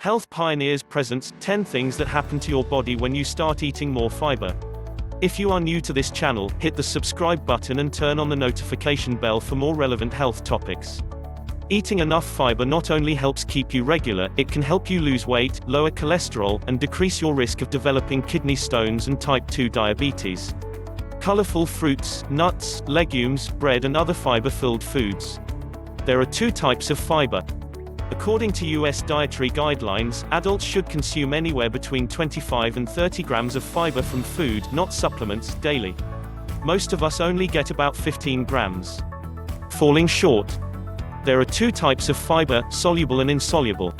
Health Pioneers presents 10 things that happen to your body when you start eating more fiber. If you are new to this channel, hit the subscribe button and turn on the notification bell for more relevant health topics. Eating enough fiber not only helps keep you regular, it can help you lose weight, lower cholesterol, and decrease your risk of developing kidney stones and type 2 diabetes. Colorful fruits, nuts, legumes, bread and other fiber-filled foods. There are two types of fiber. According to US dietary guidelines, adults should consume anywhere between 25 and 30 grams of fiber from food, not supplements, daily. Most of us only get about 15 grams. Falling short. There are two types of fiber, soluble and insoluble.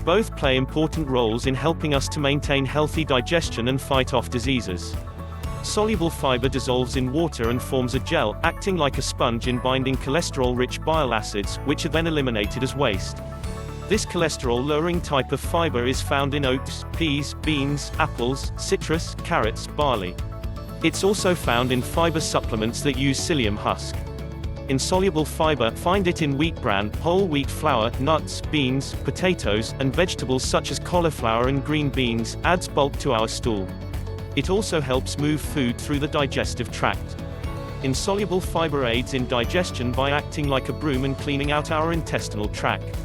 Both play important roles in helping us to maintain healthy digestion and fight off diseases. Soluble fiber dissolves in water and forms a gel, acting like a sponge in binding cholesterol-rich bile acids, which are then eliminated as waste. This cholesterol-lowering type of fiber is found in oats, peas, beans, apples, citrus, carrots, barley. It's also found in fiber supplements that use psyllium husk. Insoluble fiber, find it in wheat bran, whole wheat flour, nuts, beans, potatoes, and vegetables such as cauliflower and green beans, adds bulk to our stool. It also helps move food through the digestive tract. Insoluble fiber aids in digestion by acting like a broom and cleaning out our intestinal tract.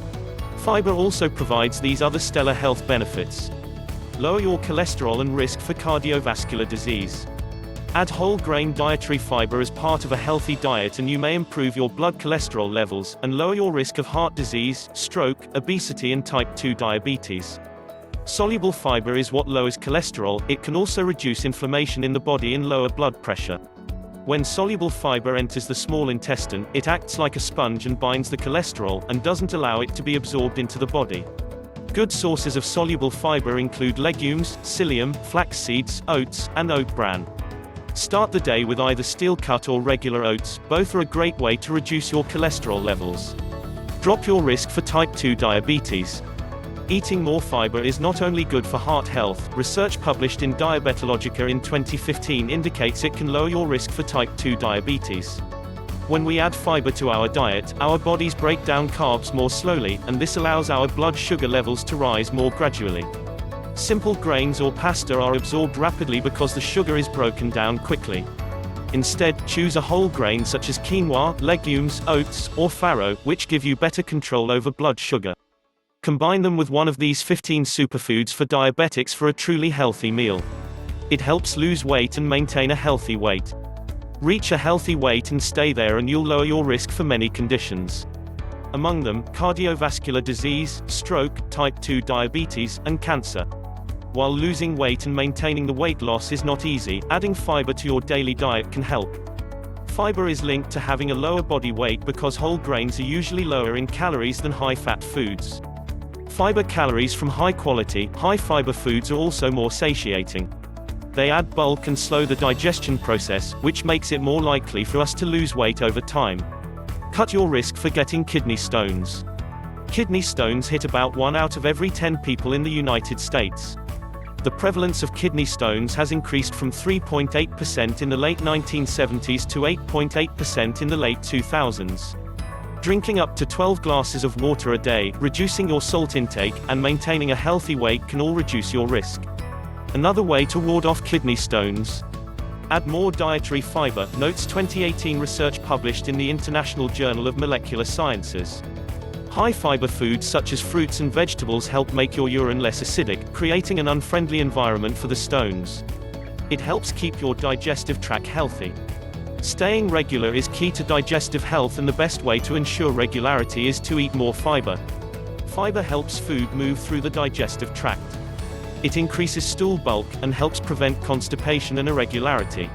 Fiber also provides these other stellar health benefits. Lower your cholesterol and risk for cardiovascular disease. Add whole grain dietary fiber as part of a healthy diet and you may improve your blood cholesterol levels, and lower your risk of heart disease, stroke, obesity and type 2 diabetes. Soluble fiber is what lowers cholesterol. It can also reduce inflammation in the body and lower blood pressure. When soluble fiber enters the small intestine, it acts like a sponge and binds the cholesterol, and doesn't allow it to be absorbed into the body. Good sources of soluble fiber include legumes, psyllium, flax seeds, oats, and oat bran. Start the day with either steel cut or regular oats. Both are a great way to reduce your cholesterol levels. Drop your risk for type 2 diabetes. Eating more fiber is not only good for heart health. Research published in Diabetologica in 2015 indicates it can lower your risk for type 2 diabetes. When we add fiber to our diet, our bodies break down carbs more slowly, and this allows our blood sugar levels to rise more gradually. Simple grains or pasta are absorbed rapidly because the sugar is broken down quickly. Instead, choose a whole grain such as quinoa, legumes, oats, or farro, which give you better control over blood sugar. Combine them with one of these 15 superfoods for diabetics for a truly healthy meal. It helps lose weight and maintain a healthy weight. Reach a healthy weight and stay there and you'll lower your risk for many conditions. Among them, cardiovascular disease, stroke, type 2 diabetes, and cancer. While losing weight and maintaining the weight loss is not easy, adding fiber to your daily diet can help. Fiber is linked to having a lower body weight because whole grains are usually lower in calories than high-fat foods. Fiber calories from high-quality, high-fiber foods are also more satiating. They add bulk and slow the digestion process, which makes it more likely for us to lose weight over time. Cut your risk for getting kidney stones. Kidney stones hit about 1 out of every 10 people in the United States. The prevalence of kidney stones has increased from 3.8% in the late 1970s to 8.8% in the late 2000s. Drinking up to 12 glasses of water a day, reducing your salt intake, and maintaining a healthy weight can all reduce your risk. Another way to ward off kidney stones. Add more dietary fiber, notes 2018 research published in the International Journal of Molecular Sciences. High-fiber foods such as fruits and vegetables help make your urine less acidic, creating an unfriendly environment for the stones. It helps keep your digestive tract healthy. Staying regular is key to digestive health, and the best way to ensure regularity is to eat more fiber. Fiber helps food move through the digestive tract. It increases stool bulk, and helps prevent constipation and irregularity.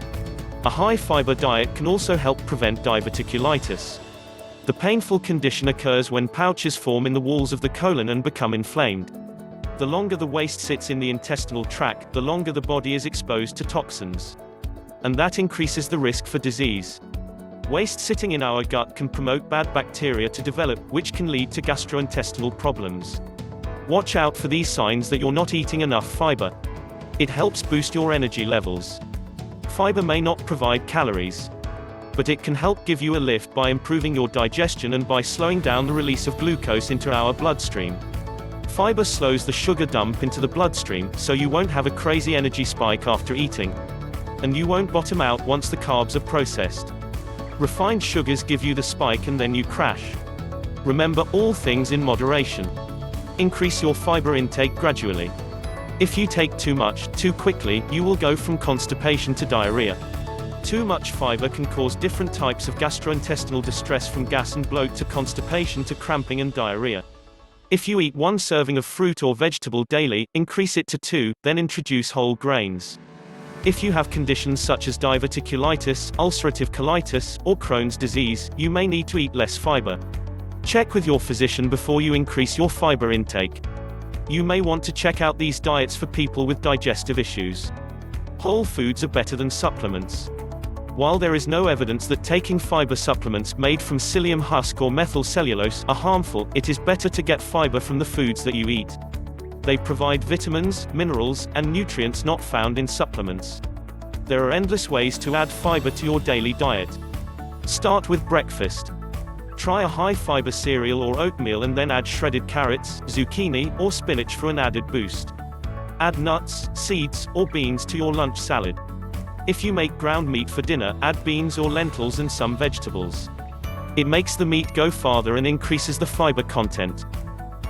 A high-fiber diet can also help prevent diverticulitis. The painful condition occurs when pouches form in the walls of the colon and become inflamed. The longer the waste sits in the intestinal tract, the longer the body is exposed to toxins. And that increases the risk for disease. Waste sitting in our gut can promote bad bacteria to develop, which can lead to gastrointestinal problems. Watch out for these signs that you're not eating enough fiber. It helps boost your energy levels. Fiber may not provide calories, but it can help give you a lift by improving your digestion and by slowing down the release of glucose into our bloodstream. Fiber slows the sugar dump into the bloodstream, so you won't have a crazy energy spike after eating. And you won't bottom out once the carbs are processed. Refined sugars give you the spike and then you crash. Remember, all things in moderation. Increase your fiber intake gradually. If you take too much, too quickly, you will go from constipation to diarrhea. Too much fiber can cause different types of gastrointestinal distress, from gas and bloat to constipation to cramping and diarrhea. If you eat 1 serving of fruit or vegetable daily, increase it to 2, then introduce whole grains. If you have conditions such as diverticulitis, ulcerative colitis, or Crohn's disease, you may need to eat less fiber. Check with your physician before you increase your fiber intake. You may want to check out these diets for people with digestive issues. Whole foods are better than supplements. While there is no evidence that taking fiber supplements made from psyllium husk or methyl cellulose are harmful, it is better to get fiber from the foods that you eat. They provide vitamins, minerals, and nutrients not found in supplements. There are endless ways to add fiber to your daily diet. Start with breakfast. Try a high-fiber cereal or oatmeal and then add shredded carrots, zucchini, or spinach for an added boost. Add nuts, seeds, or beans to your lunch salad. If you make ground meat for dinner, add beans or lentils and some vegetables. It makes the meat go farther and increases the fiber content.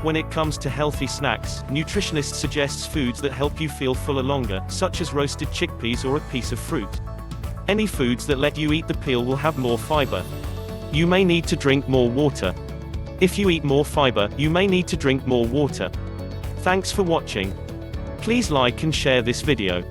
When it comes to healthy snacks, nutritionists suggest foods that help you feel fuller longer, such as roasted chickpeas or a piece of fruit. Any foods that let you eat the peel will have more fiber. You may need to drink more water. If you eat more fiber, you may need to drink more water. Thanks for watching. Please like and share this video.